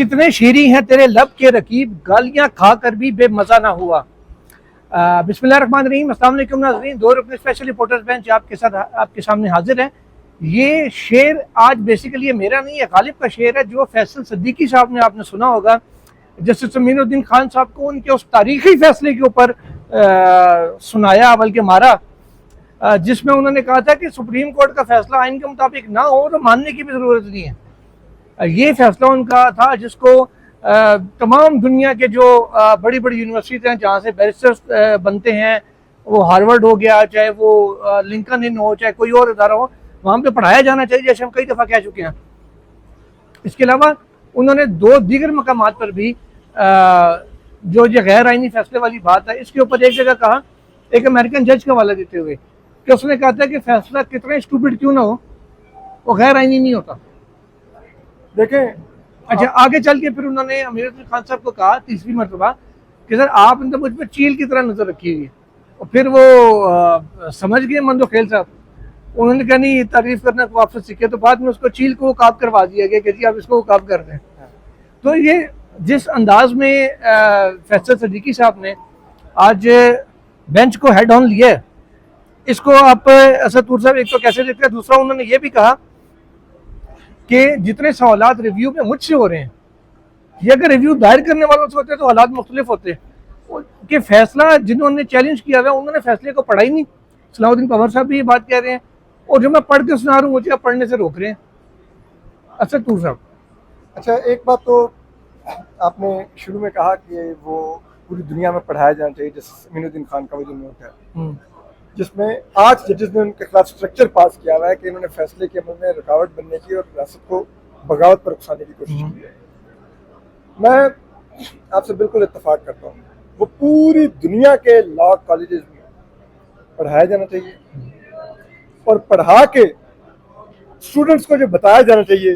कितने शीरी हैं तेरे लब के रकीब, गालियां खाकर भी बेमजा ना हुआ। बिस्मिल्लाहिर्रहमानिर्रहीम, अस्सलाम वालेकुम नाज़रीन। दो रुकने स्पेशल रिपोर्टर्स बेंच आपके साथ आपके सामने हाजिर है। ये शेर आज बेसिकली ये मेरा नहीं है, गालिब का शेर है, जो फैसल सिद्दीकी साहब ने आपने सुना होगा, जस्टिस अमीनुद्दीन खान साहब को उनके उस तारीखी फैसले के ऊपर सुनाया बल्कि मारा, जिसमें उन्होंने कहा था कि सुप्रीम कोर्ट का फैसला आइन के मुताबिक ना हो तो मानने की भी ज़रूरत नहीं है। ये फैसला उनका था जिसको तमाम दुनिया के जो बड़ी बड़ी यूनिवर्सिटीज़ हैं जहाँ से बैरिस्टर्स बनते हैं, वो हार्वर्ड हो गया, चाहे वो लिंकन इन हो, चाहे कोई और इदारा हो, वहाँ पे पढ़ाया जाना चाहिए, जैसे हम कई दफ़ा कह चुके हैं। इसके अलावा उन्होंने दो दीगर मकामात पर भी जो ये गैर आइनी फैसले वाली बात है, इसके ऊपर एक जगह कहा, एक अमेरिकन जज का हवाला देते हुए, कि उसने कहा था कि फैसला कितना स्टूपिड क्यों ना हो, वो गैर आइनी नहीं होता। देखें, अच्छा, आगे चल के फिर उन्होंने अमीरुद्दीन खान साहब को कहा तीसरी मरतबा कि सर आपने तो मुझ पर चील की तरह नजर रखी हुई है। और फिर वो समझ गए मंदो खेल साहब, उन्होंने कहा नहीं तारीफ करना को आपसे सीखे, तो बाद में उसको चील को काब करवा दिया गया कि जी आप इसको काब कर दें। तो ये जिस अंदाज में फैसल सिद्दीकी साहब ने आज बेंच को हेड ऑन लिया है, इसको आप असदुर साहब एक तो कैसे देखते हैं। दूसरा, उन्होंने ये भी कहा कि जितने सवालात रिव्यू में मुझसे हो रहे हैं, ये अगर रिव्यू दायर करने वालों से होते तो हालात मुख्तलिफ होते कि फैसला जिन्होंने चैलेंज किया हुआ उन्होंने फैसले को पढ़ा ही नहीं। सलाउद्दीन पवार साहब भी ये बात कह रहे हैं, और जो मैं पढ़ के सुना रहा हूँ मुझे पढ़ने से रोक रहे हैं असदुर साहब। अच्छा, एक बात तो आपने शुरू में कहा कि वो पूरी दुनिया में पढ़ाया जाना चाहिए, जैसे अमीनुद्दीन खान का वो जो नोट है, जिसमें 8 जजेस ने उनके खिलाफ स्ट्रक्चर पास किया हुआ है कि इन्होंने फैसले के अमल में रुकावट बनने की और रियासत को बगावत पर उकसाने की कोशिश की है। मैं आपसे बिल्कुल इत्तेफाक करता हूँ, वो पूरी दुनिया के लॉ कॉलेजेस में पढ़ाया जाना चाहिए, और पढ़ा के स्टूडेंट्स को जो बताया जाना चाहिए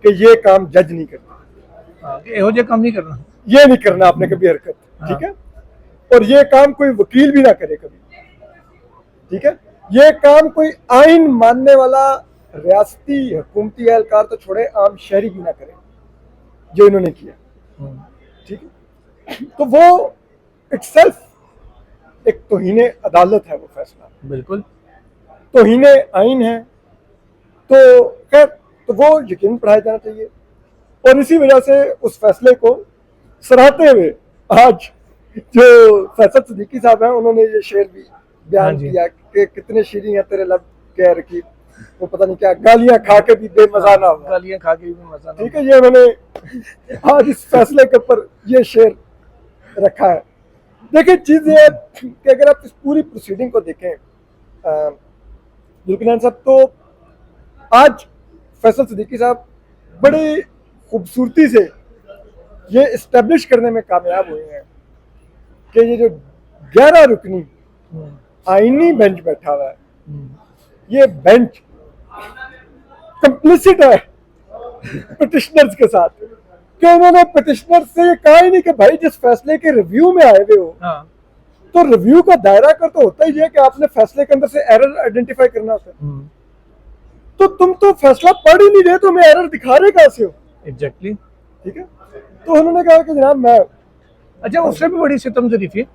कि ये काम जज नहीं करता, ये काम नहीं करना, ये नहीं करना आपने कभी हरकत, ठीक है, और ये काम कोई वकील भी ना करे कभी, ठीक है, ये काम कोई आइन मानने वाला रियासती हुकूमती एहलकार तो छोड़े आम शहरी भी ना करे जो इन्होंने किया, ठीक है। तो वो इटसेल्फ एक तौहीने अदालत है, वो फैसला बिल्कुल तौहीने आइन है। तो खैर, तो वो यकीन पढ़ाया जाना चाहिए, और इसी वजह से उस फैसले को सराहते हुए आज जो फैसल सिद्दीकी साहब हैं, उन्होंने ये शेर भी बयान किया कि कितने शीरी हैं तेरे लब के रकीब, वो पता नहीं क्या, गालियां खा के भी बेमजा ना हुआ, गालियां खा के भी मजा ना, ठीक है। ये उन्होंने आज इस फैसले के ऊपर ये शेर रखा है। देखिए, चीज ये है कि अगर आप इस पूरी प्रोसीडिंग को देखें जुल्किनान साहब, तो आज फैसल सिद्दीकी साहब बड़ी खूबसूरती से ये इस्टेब्लिश करने में कामयाब हुए हैं कि ये जो 11 रुकनी आईनी बेंच बैठा हुआ है, ये बेंच कंप्लिसिट है पिटिशनर्स के साथ, कि उन्होंने पिटिशनर से ये कहा ही नहीं कि भाई जिस फैसले के रिव्यू में आए हुए हो, तो रिव्यू का दायरा कर तो होता ही है कि आपने फैसले के अंदर से एरर आइडेंटिफाई करना होता है। तो तुम तो फैसला पढ़ ही नहीं रहे, तुम्हें एरर दिखा रहे कहां से हो? एग्जैक्टली, ठीक है। तो उन्होंने कहा कि जनाब मैं, अच्छा, उससे भी बड़ी सितमजरी थी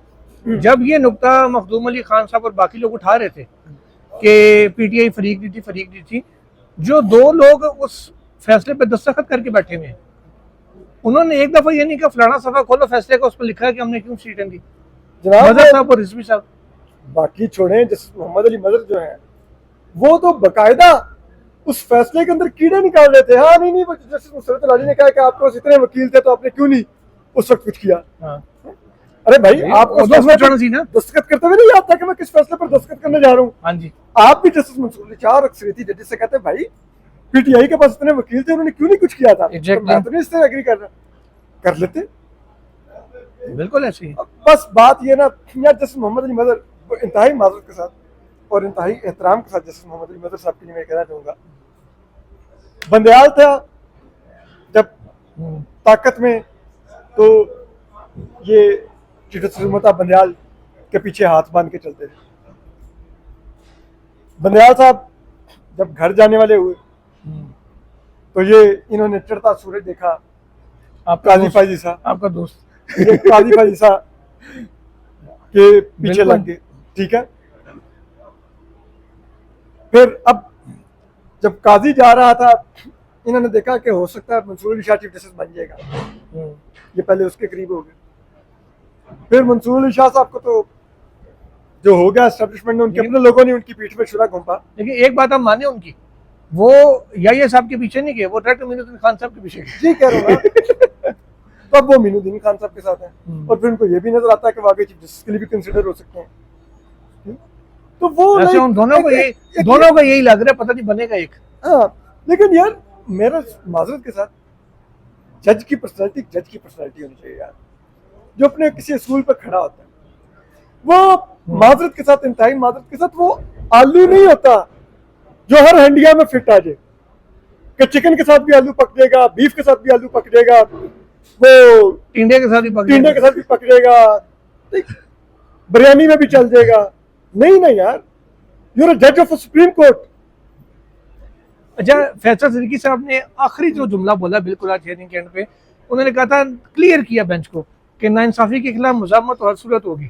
जब ये नुक्ता मखदूम अली खान साहब और बाकी लोग उठा रहे थे कि पीटीआई फरीक दी थी, जो 2 लोग उस फैसले पे दस्तखत करके बैठे हुए हैं, उन्होंने एक दफा ये नहीं कहा फलाना सफा खोलो फैसले का, उस पर लिखा है कि हमने क्यों सीटें दी। मदर साहब और रिजवी साहब, बाकी छोड़े, जस्टिस मोहम्मद अली मदर जो है, वो तो बकायदा उस फैसले के अंदर कीड़े निकाल रहे थे। हाँ, नहीं, जस्टिस मुसरत अली ने कहा कि आपके पास इतने वकील थे तो आपने क्यों नहीं उस वक्त कुछ किया। अरे भाई, आपको दस्तखत करते हुए नहीं याद था कि मैं किस फैसले पर दस्तखत करने जा रहा हूँ? हाँ जी, आप भी जस्टिस मंसूर अली शाह और अक्सरियती जजेस से कहते हैं भाई पीटीआई के पास इतने वकील थे, उन्होंने क्यों नहीं कुछ किया था? तो मैं तो नहीं इससे एग्री कर लेते, बिल्कुल ऐसे ही। बस बात ये ना, जस्टिस मोहम्मद अली मदर इंतहाई माजरत के साथ और इंतहाई एहतराम के साथ जस्टिस मोहम्मद अली मदर साहब के लिए मैं कहना चाहूँगा, बंदयाल था जब ताकत में, तो ये चिटमता बंदयाल के पीछे हाथ बांध के चलते थे। बंदयाल साहब जब घर जाने वाले हुए, तो ये इन्होंने चढ़ता सूरज देखा आपका काजी दोस्त- फाजी साहब, आपका दोस्त। ये काजी फाजी साहब के पीछे बिल्कुल। लग गए, ठीक है। फिर अब जब काजी जा रहा था, इन्होंने देखा कि हो सकता है मंसूर अली शाह चीफ जस्टिस बन जाएगा, ये पहले उसके करीब हो गए। फिर मंसूर अली शाह साहब को तो जो हो गया एस्टेब्लिशमेंट ने, उनके अपने लोगों ने उनकी पीठ में छुरा घोंपा। लेकिन एक बात हम माने उनकी, वो याहिया साहब के पीछे नहीं गए, वो डायरेक्ट मीनुद्दीन खान साहब के पीछे गए। जी कह रहा हूँ ना। तो अब वो मीनुद्दीन खान साहब के साथ हैं, और फिर उनको ये भी नजर आता है कि वाकई चीफ जस्टिस के लिए भी कंसिडर हो सकते हैं। तो वो वैसे उन दोनों को यही लग रहा है, पता नहीं बनेगा एक। हाँ, लेकिन यार मेरा माजरत के साथ जज की पर्सनालिटी होनी चाहिए यार, जो अपने किसी स्कूल पर खड़ा होता है, वो माजरत के साथ, इंतहाई माजरत के साथ, वो आलू नहीं होता जो हर हंडिया में फिट आ जाए, कि चिकन के साथ भी आलू पक जाएगा, बीफ के साथ भी आलू पक जाएगा, वो टिंडे के साथ भी पक टिंडे के साथ भी पक जाएगा, बिरयानी में भी चल जाएगा। नहीं ना यार, यू आर अ जज ऑफ सुप्रीम कोर्ट। अच्छा, फैसला सिद्दीकी साहब ने आखिरी जो जुमला बोला बिल्कुल आज हियरिंग के एंड पे, उन्होंने कहा था, क्लियर किया बेंच को कि नाइंसाफी के खिलाफ मुज़ामत हर सूरत होगी।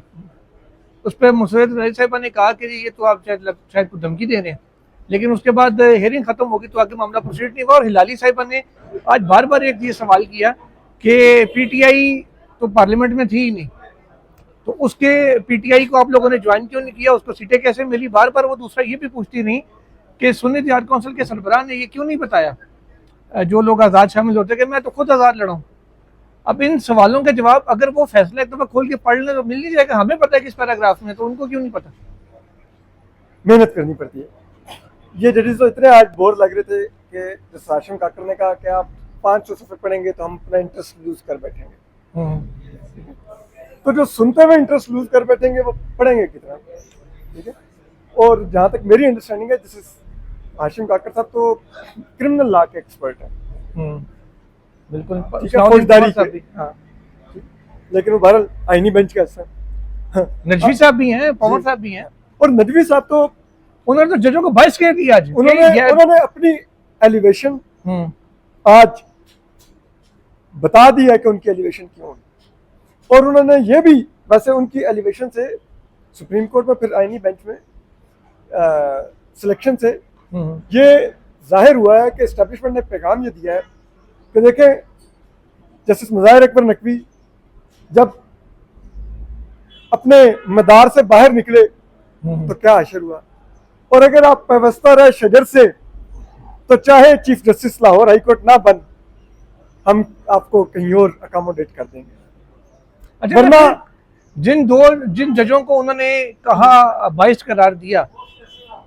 उस पर मुसर्रत रईस साहिबा ने कहा कि ये तो आप शायद को धमकी दे रहे हैं, लेकिन उसके बाद हियरिंग खत्म होगी तो आगे मामला प्रोसीड नहीं हुआ। और हिलाली साहिबा ने आज बार बार एक ये सवाल किया कि पीटीआई तो पार्लियामेंट में थी ही नहीं, तो उसके पीटीआई को आप लोगों ने ज्वाइन क्यों नहीं किया, उसको सीटें कैसे मिली। बार बार वो दूसरा ये भी पूछती रही कि सुन्नी जिहाद काउंसिल के सरबराह ने ये क्यों नहीं बताया जो लोग आज़ाद शामिल होते कि मैं तो खुद आज़ाद लड़ा हूँ। अब इन सवालों के जवाब अगर वो फैसला एक दफ़ा खोल के पढ़ लें तो मिल नहीं जाएगा। हमें पता है किस पैराग्राफ में, तो उनको क्यों नहीं पता। मेहनत करनी पड़ती है। ये जजेस तो इतने आज बोर लग रहे थे कि जैसे हाशिम काकर ने कहा कि आप 500 सफ़े पढ़ेंगे तो हम अपना इंटरेस्ट लूज कर बैठेंगे। तो जो सुनते हुए इंटरेस्ट लूज कर बैठेंगे वो पढ़ेंगे कितना, ठीक है। और जहाँ तक मेरी अंडरस्टैंडिंग है, जैसे हाशिम काकर साहब तो क्रिमिनल लॉ के एक्सपर्ट हैं, बिल्कुल, फौजदारी के, हाँ, लेकिन वो बहरहाल आईनी बेंच का हिस्सा। नजवी साहब भी हैं, पवन साहब भी हैं, और नदवी साहब तो उन्होंने तो जजों को बाइस कह दिया आज। उन्होंने अपनी एलिवेशन आज बता दिया कि उनकी एलिवेशन क्यों है। और उन्होंने ये भी, वैसे उनकी एलिवेशन से सुप्रीम कोर्ट में फिर आईनी बेंच में सिलेक्शन से ये जाहिर हुआ है कि एस्टेब्लिशमेंट ने पैगाम ये दिया है कि देखें, जस्टिस मुज़ाहिर अकबर नकवी जब अपने मदार से बाहर निकले तो क्या अशर हुआ, और अगर आप पैवस्ता रहे शजर से तो चाहे chief justice Lahore high court ना बन, हम आपको कहीं और अकोमोडेट कर देंगे। अच्छा, वरना जिन जजों को उन्होंने कहा 22 करार दिया,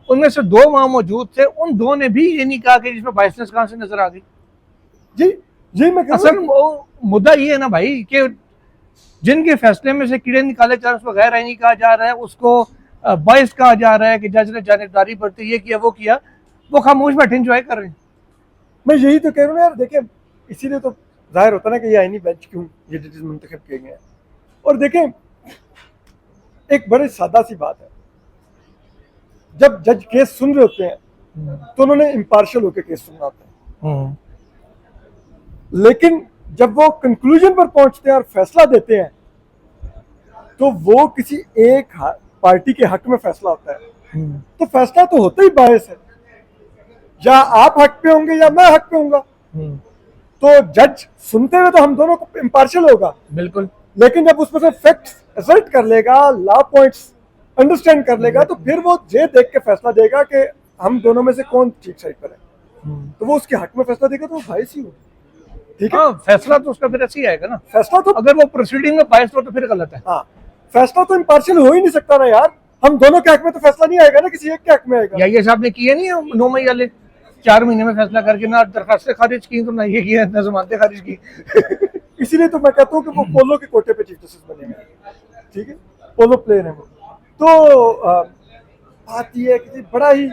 उनमें से 2 वहां मौजूद थे, उन 2 ने भी ये नहीं कहा कि जिसमें 22 कहां से नजर आ गई। जी मैं असल मुद्दा ये है ना भाई कि जिनके फैसले में से कीड़े निकाले जा रहे हैं उसको गैर आईनी कहा जा रहा है, उसको 22 कहा जा रहा है कि जज ने जानिबदारी बरती, ये किया वो किया, वो खामोश बैठे एंजॉय कर रहे हैं। मैं यही तो कह रहा हूँ यार, देखिए इसीलिए तो जाहिर होता ना कि ये आईनी बेंच क्यों ये जजेस मुंतखब किए गए हैं। और देखें, एक बड़ी सादा सी बात है, जब जज केस सुन रहे होते हैं तो उन्होंने इम्पार्शियल होकर केस सुनना होता है, लेकिन जब वो कंक्लूजन पर पहुंचते हैं और फैसला देते हैं तो वो किसी एक पार्टी के हक में फैसला होता है, तो फैसला तो होता ही बायस है, या आप हक पे होंगे या मैं हक पे होऊंगा। तो जज सुनते हुए तो हम दोनों को इम्पार्शियल होगा बिल्कुल, लेकिन जब उसमें से फैक्ट्स असर्ट कर लेगा, लॉ पॉइंट्स अंडरस्टैंड कर लेगा, तो फिर वो ये देख के फैसला देगा कि हम दोनों में से कौन ठीक साइड पर है, तो वो उसके हक में फैसला देगा, तो वो बायस ही हो, ठीक है। फैसला तो उसका फिर ऐसे ही आएगा ना, फैसला तो अगर वो प्रोसीडिंग में बायस हो तो फिर गलत है। हाँ, फैसला तो इम्पार्शियल हो ही नहीं सकता ना यार, हम दोनों के हक में तो फैसला नहीं आएगा ना, किसी एक के हक में आएगा। ये साहब ने किया नहीं 9 मई वाले 4 महीने में फैसला करके ना दरखास्तें खारिज की, तो ना ये किया ना जमानतें खारिज की। इसीलिए तो मैं कहता हूँ कि वो पोलो के कोटे पे चीफ जस्टिस बनेंगे, ठीक है, पोलो प्लेयर है वो। तो बात यह है कि बड़ा ही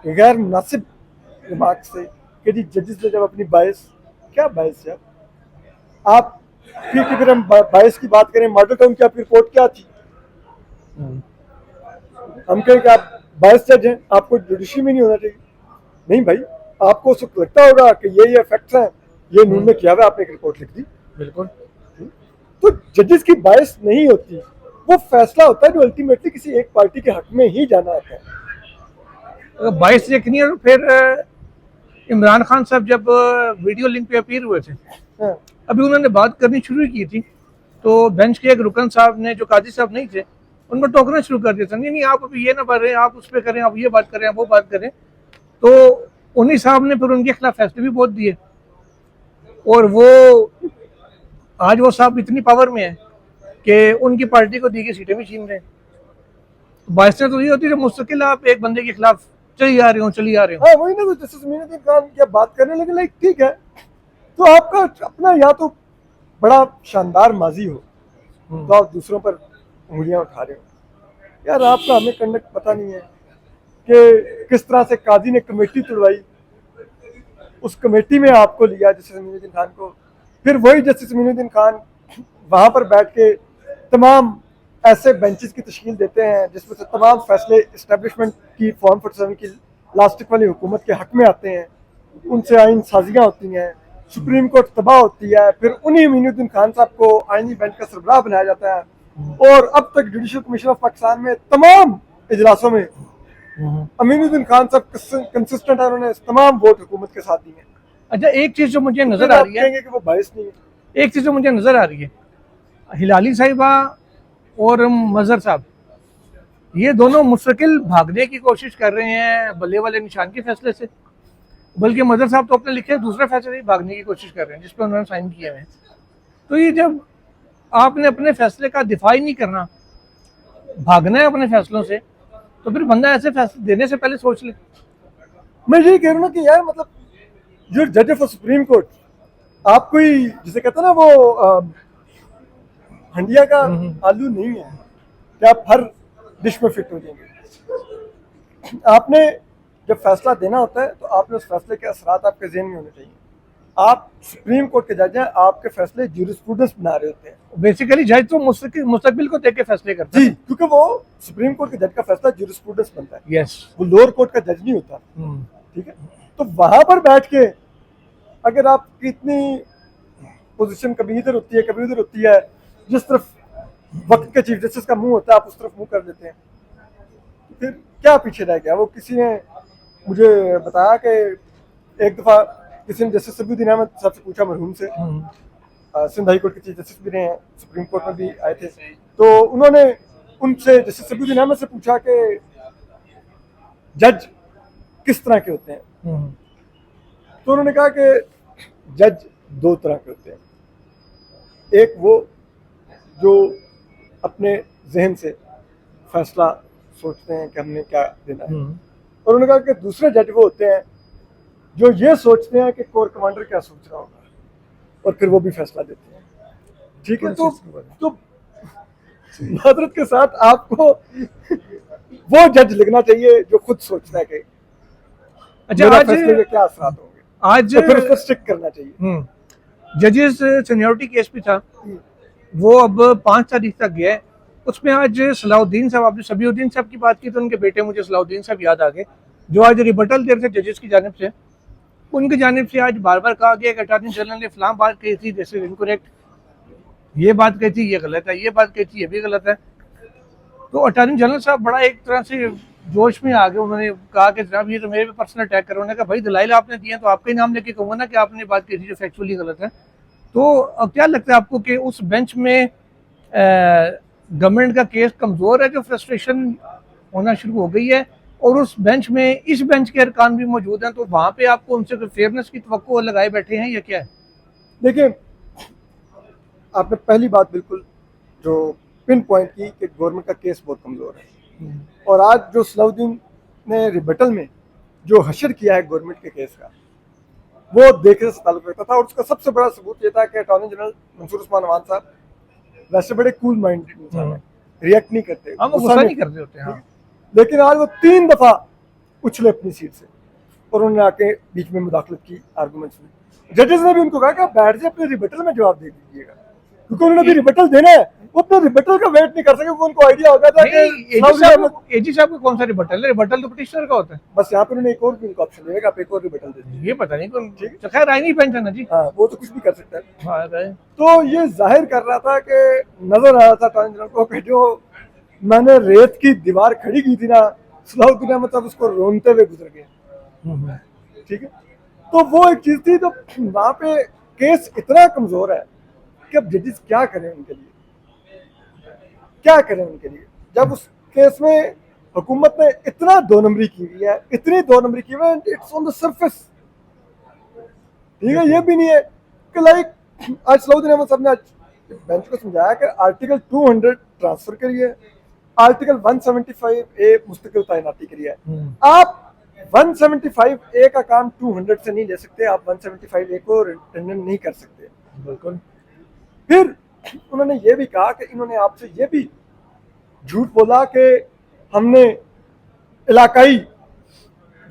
गैर मुनासिब रिमार्क से कि जी जजेस ने जब अपनी बायस, क्या बायस है आप, फिर हम बायस की बात करें, मॉडल टाउन की आपकी रिपोर्ट क्या थी, हम कहें कि आप बायस जज हैं, आपको जुडिशरी में नहीं होना चाहिए। नहीं भाई, आपको सुख लगता होगा कि ये फैक्ट्स हैं, ये नून ने किया हुआ, आपने एक रिपोर्ट लिख दी। बिल्कुल। तो जजेस की बायस नहीं होती, वो फैसला होता है जो अल्टीमेटली किसी एक पार्टी के हक में ही जाना होता है। अगर 22 देखनी है तो फिर इमरान खान साहब जब वीडियो लिंक पे अपीयर हुए थे, हाँ। अभी उन्होंने बात करनी शुरू की थी, तो बेंच के एक रुकन साहब ने, जो काजी साहब नहीं थे, उनको टोकना शुरू कर दिया था, नहीं नहीं आप अभी ये ना कर रहे हैं, आप उस पर करें, आप ये बात करें, आप वो बात करें। तो उन्हीं साहब ने फिर उनके खिलाफ फैसले भी बहुत दिए, और वो आज वो साहब इतनी पावर में है कि उनकी पार्टी को दी गई सीटें भी छीन रहे हैं। बाइसें तो ये होती है जब मुस्तकिल आप एक बंदे के खिलाफ चली आ रहे हो, चली आ रहे हो। हाँ वही ना, तो जस्टिस मीनुद्दीन खान क्या बात करने लगे, लाइक ठीक है, तो आपका अपना या तो बड़ा शानदार माजी हो तो आप दूसरों पर उंगलियां उठा रहे हो। यार आपका हमें कंडक्ट पता नहीं है कि किस तरह से काजी ने कमेटी तुड़वाई, उस कमेटी में आपको लिया जस्टिस मीनुद्दीन खान को, फिर वही जस्टिस मीनुद्दीन खान वहां पर बैठ के तमाम ऐसे बेंचेस की तश्कील देते हैं जिसमें से तमाम फैसले इस्टेब्लिशमेंट की फॉर्म 47 की लास्टिक वाली हुकूमत के हक में आते हैं, उनसे आइन साजियाँ होती हैं, सुप्रीम कोर्ट तबाह होती है, फिर उन्हीं मीनुद्दीन खान साहब को आइनी बेंच का सरबराह बनाया जाता है, और अब तक जुडिशल कमीशन ऑफ पाकिस्तान में तमाम इजलासों में अमीनुद्दीन खान साहब कंसिस्टेंट है, उन्होंने तमाम वोट हुकूमत के साथ दिए हैं। अच्छा, एक चीज जो मुझे नजर आ रही है, कि वो बायस नहीं है। एक चीज जो मुझे नजर आ रही है, हिलाली साहिबा और मजहर साहब, ये दोनों मुस्तकिल भागने की कोशिश कर रहे हैं बल्ले वाले निशान के फैसले से, बल्कि मजहर साहब तो अपने लिखे दूसरे फैसले से भागने की कोशिश कर रहे हैं जिस पर उन्होंने साइन किए हैं। तो ये जब आपने अपने फैसले का दिफा ही नहीं करना, भागना है अपने फैसलों से, तो फिर बंदा ऐसे फैसले देने से पहले सोच ले। मैं यही कह रहा हूँ कि यार मतलब जो जज ऑफ सुप्रीम कोर्ट, आप कोई जिसे कहते हैं ना वो हंडिया का आलू नहीं है कि आप हर डिश में फिट हो जाएंगे। आपने जब फैसला देना होता है तो आपने उस फैसले के असरात आपके ज़हन में होने चाहिए। आप सुप्रीम कोर्ट के जज हैं, आपके फैसले ज्यूरिस्प्रूडेंस बना रहे होते हैं। बेसिकली जज तो मुस्तकबिल को देख के फैसले करते जी, हैं। क्योंकि वो सुप्रीम कोर्ट के जज का फैसला ज्यूरिस्प्रूडेंस बनता है, यस। वो लोअर कोर्ट का जज नहीं होता। ठीक है, तो वहां पर बैठ के अगर आपकी इतनी पोजीशन कभी इधर होती है कभी उधर होती है, जिस तरफ वक्त के चीफ जस्टिस का मुंह होता है आप उस तरफ मुंह कर देते हैं, तो फिर क्या पीछे रह गया। वो किसी ने मुझे बताया कि एक दफा किसी ने जस्टिस सबीउद्दीन अहमद साहब से पूछा, मरहूम से, सिंध हाई कोर्ट के चीफ जस्टिस भी रहे हैं, सुप्रीम कोर्ट में भी आए थे, तो उन्होंने उनसे जस्टिस सबीउद्दीन अहमद से पूछा कि जज किस तरह के होते हैं, तो उन्होंने कहा कि जज दो तरह के होते हैं। एक वो जो अपने जहन से फैसला सोचते हैं कि हमने क्या देना है, और उन्होंने कहा कि दूसरे जज वो होते हैं जो ये सोचते हैं कि कोर कमांडर क्या सोच रहा होगा, और फिर वो भी फैसला देते हैं। ठीक है, तो मादरत के साथ आपको वो जज लिखना चाहिए जो खुद सोचता है कि अच्छा मेरा आज फैसले के क्या असरात होंगे, आज तो फिर उसको स्टिक करना चाहिए। जजेस सीनियरिटी केस भी था, वो अब 5 तारीख तक गया है। उसमें आज सलाउद्दीन साहब, आपने सबीउद्दीन साहब की बात की तो उनके बेटे मुझे सलाउद्दीन साहब याद आ गए, जो आज रिबटल दे रहे थे जजेस की जानिब से। उनकी जानिब से आज बार बार कहा गया कि अटॉर्नी जनरल ने फलां बात कही थी, दिस इज इनकरेक्ट, ये बात कही थी, ये गलत है, ये बात कही थी, ये भी गलत है। तो अटॉर्नी जनरल साहब बड़ा एक तरह से जोश में आ गए, उन्होंने कहा कि जनाब ये तो मेरे पे पर्सनल अटैक करो। उन्होंने कहा भाई दलाइल आपने दिए तो आपका ही नाम लेके कहूँगा ना कि आपने बात कही थी जो फैक्चुअली गलत है। तो अब क्या लगता है आपको कि उस बेंच में गवर्नमेंट का केस कमज़ोर है, जो फ्रस्ट्रेशन होना शुरू हो गई है, और उस बेंच में इस बेंच के अरकान भी मौजूद हैं, तो वहाँ पे आपको उनसे कोई फेयरनेस की तवक्को लगाए बैठे हैं या क्या है? देखिए, आपने पहली बात बिल्कुल जो पिन पॉइंट की कि गवर्नमेंट का केस बहुत कमज़ोर है, और आज जो सलाउद्दीन ने रिबटल में जो हशर किया है गवर्नमेंट के केस का, वो देखने से ताल्लुक रखता था। और उसका सबसे बड़ा सबूत ये था कि अटॉर्नी जनरल मंसूर उस्मान अवान साहब वैसे बड़े कूल माइंडेड इंसान हैं, रिएक्ट नहीं करते, गुस्सा नहीं करते होते हैं। लेकिन आज वो 3 दफा उछले अपनी सीट से, और उन्होंने आके बीच में मुदाखलत की, आर्गूमेंट्स में। जजेस ने भी उनको कहा कि आप बैठ जाए, अपने रिबटल में जवाब दे दीजिएगा, क्योंकि उन्होंने भी रिबटल देना है। वो अपने रिबेटल का वेट नहीं कर सके, वो उनको आइडिया होगा था कि एजी साहब का कौन सा रिबटल है? रिबटल तो पिटिशनर का होता है। बस यहाँ पे उन्होंने एक और भी उनको ऑप्शन दिया कि आप एक और रिबेटल दे दीजिए। ये पता नहीं कौन, तो खैर आई नहीं पेंशन ना जी। हाँ, वो तो कुछ भी कर सकता है। हाँ, है। तो ये जाहिर कर रहा था कि नजर आ रहा था अटॉर्नी जनरल को कि जो मैंने रेत की दीवार खड़ी की थी ना, सलाहुद्दीन अहमद साहब उसको रोनते हुए गुजर गए। ठीक है, तो वो एक चीज थी। तो वहां पे केस इतना कमजोर है कि अब जजेस क्या करें उनके लिए, क्या करें उनके लिए, जब उस केस में हुकूमत ने इतना दो नंबरी की हुई है, इतनी दो नंबरी की हुई है, इट्स ऑन द सरफेस। ठीक है, ये भी नहीं है कि लाइक आज सलाहुद्दीन अहमद साहब ने आज बेंच को समझाया कि आर्टिकल 200 ट्रांसफर के लिए, आर्टिकल 175A मुस्तकिल तैनाती के लिए। आप 175A का काम 200 से नहीं ले सकते, आप 175A को रिटर्न नहीं कर सकते। बिल्कुल। फिर उन्होंने ये भी कहा कि इन्होंने आपसे ये भी झूठ बोला कि हमने इलाकाई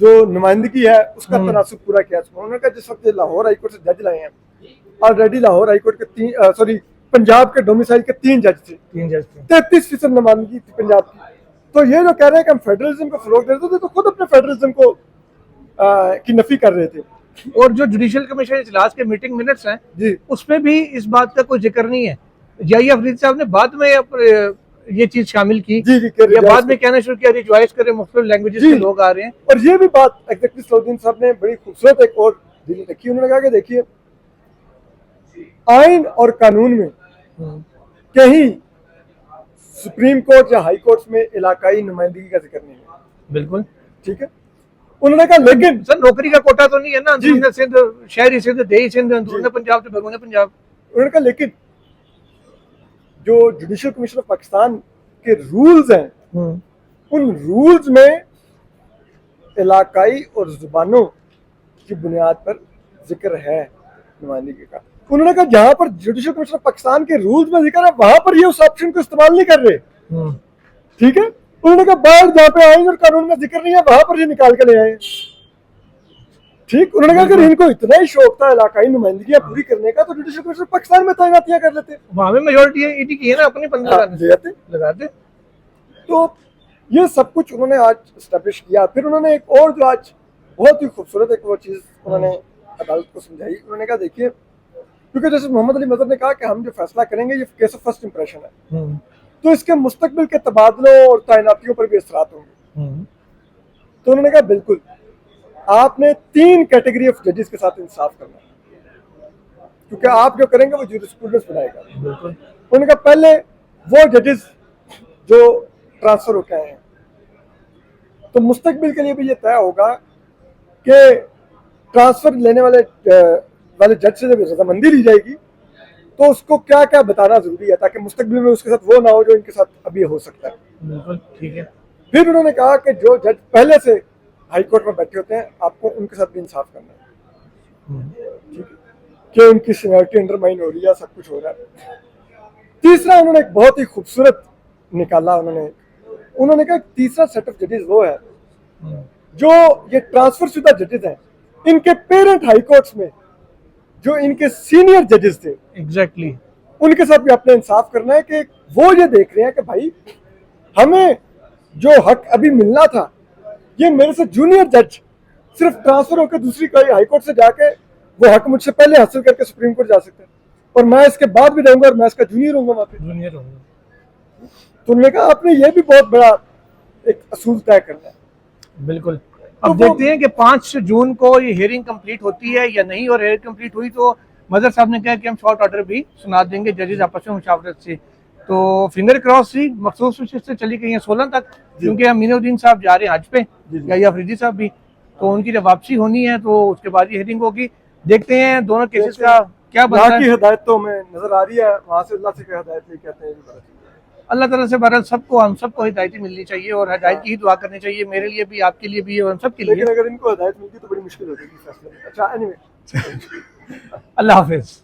जो नुमाइंदगी है उसका तनासुब पूरा किया। उन्होंने कहा जिस वक्त लाहौर हाईकोर्ट से जज लाए हैं, ऑलरेडी लाहौर हाईकोर्ट के पंजाब के डोमिसाइल के 3 जज थे, 33% नुमाइंदगी थी पंजाब की। तो ये जो कह रहे हैं कि हम फेडरलिज्म को फरोग देते थे, तो खुद अपने फेडरलिज्म को की नफी कर रहे थे। और जो जुडिशियल कमीशन इजलास के मीटिंग मिनट्स हैं जी, उसमें भी इस बात का कोई जिक्र नहीं है। याहिया अफरीदी साहब ने बाद में ये चीज शामिल की, जी, जी, या बाद में कहना शुरू किया रिजॉइस करें, मुख्तलिफ लैंग्वेजेस के लोग आ रहे हैं। और ये भी बात एग्जैक्टली सलाहुद्दीन साहब ने बड़ी खूबसूरत एक और दिल रखी। उन्होंने कहा कि देखिए, आइन और कानून में कहीं सुप्रीम कोर्ट या हाई कोर्ट में इलाकाई नुमाइंदगी का जिक्र नहीं है। बिल्कुल ठीक है, उन्होंने कहा लेकिन सर नौकरी का कोटा तो नहीं है ना, अंदरूनी सिंध, शहरी सिंध, देही सिंध, अंदरूनी पंजाब तो बैरूनी पंजाब। उन्होंने कहा लेकिन जो जुडिशियल कमीशन ऑफ पाकिस्तान के रूल्स हैं, उन रूल्स में इलाकाई और जुबानों की बुनियाद पर जिक्र है नुमाइंदगी का। उन्होंने कहा जहां पर जुडिशियल कमीशन ऑफ पाकिस्तान के रूल्स में जिक्र है वहां पर ये उस ऑप्शन को इस्तेमाल नहीं कर रहे। ठीक है, उन्होंने कहा बाहर जहाँ पे आइन और कानून में जिक्र नहीं है वहां पर ये निकाल के ले आए। ठीक, उन्होंने कहा अगर इनको इतना ही शौक था इलाकाई नुमाइंदगियां पूरी करने का तो जुडिशियल कमीशन पाकिस्तान में तैनातियां कर लेते, वहां में मेजोरिटी ईडी की है ना, अपनी 15 लगाते। तो ये सब कुछ उन्होंने आज एस्टेब्लिश किया। फिर उन्होंने एक और जो आज बहुत ही खूबसूरत एक वो चीज उन्होंने अदालत को समझाई। उन्होंने कहा देखिए, क्योंकि जैसे मोहम्मद अली मजहर ने कहा कि हम जो फैसला करेंगे ये केस ऑफ फर्स्ट इंप्रेशन है, तो इसके मुस्तकबिल के तबादलों और तैनातियों पर भी असरात होंगे। तो उन्होंने कहा बिल्कुल आपने 3 कैटेगरी ऑफ जजेस के साथ इंसाफ करना है, क्योंकि आप जो करेंगे वो जूरिस्प्रूडेंस बनाएगा। उन्होंने कहा पहले वो जजेस जो ट्रांसफर होके आए हैं, तो मुस्तकबिल के लिए भी ये तय होगा कि ट्रांसफर लेने वाले जज से जब रजामंदी ली जाएगी तो उसको क्या क्या बताना जरूरी है, ताकि मुस्तकबिल में उसके साथ वो ना हो जो इनके साथ अभी हो सकता है। बिल्कुल ठीक है। फिर उन्होंने कहा कि जो जज पहले से हाई कोर्ट में बैठे होते हैं आपको उनके साथ भी इंसाफ करना है। ठीक है, कि उनकी सीनियरिटी अंडरमाइन हो रही है, सब कुछ हो रहा है। तीसरा उन्होंने एक बहुत ही खूबसूरत निकाला। उन्होंने कहा तीसरा सेट ऑफ जजेस वो है जो ये ट्रांसफर शुदा जजेस हैं, इनके पेरेंट हाई कोर्ट्स में जो इनके सीनियर जजेस थे, एग्जैक्टली उनके साथ भी अपने इंसाफ करना है कि वो ये देख रहे हैं कि भाई हमें जो हक अभी मिलना था, ये मेरे से जूनियर जज सिर्फ ट्रांसफर होकर दूसरी कोई हाई कोर्ट से जाके वो हक मुझसे पहले हासिल करके सुप्रीम कोर्ट जा सकते हैं, और मैं इसके बाद भी रहूंगा और मैं इसका जूनियर होऊंगा वहां पे। तो उन्होंने कहा आपने ये भी बहुत बड़ा एक असूल तय करना है। बिल्कुल। अब देखते हैं कि 5 जून को ये हियरिंग कंप्लीट होती है या नहीं, और हियरिंग कंप्लीट हुई तो मजहर साहब ने कहा कि हम शॉर्ट ऑर्डर भी सुना देंगे जजेस आपस में मुशावरत से। तो फिंगर क्रॉस सी मखसूस से चली गई है 16 तक, क्योंकि अमीनुद्दीन साहब जा रहे हैं हज पे, या अफरीदी साहब भी, तो उनकी जब वापसी होनी है तो उसके बाद ये हियरिंग होगी। देखते हैं दोनों केसेस का क्या बनता है। हिदायत तो हमें नजर आ रही है, वहां से अल्लाह से क्या हिदायत नहीं कहते हैं। अल्लाह ताला से बहरहाल सबको, हम सबको हिदायत मिलनी चाहिए और हिदायत की ही दुआ करनी चाहिए, मेरे लिए भी, आपके लिए भी और हम सब के लिए। लेकिन अगर इनको हिदायत मिलती तो बड़ी मुश्किल हो जाएगी फैसले में। अच्छा, एनीवे अल्लाह हाफिज।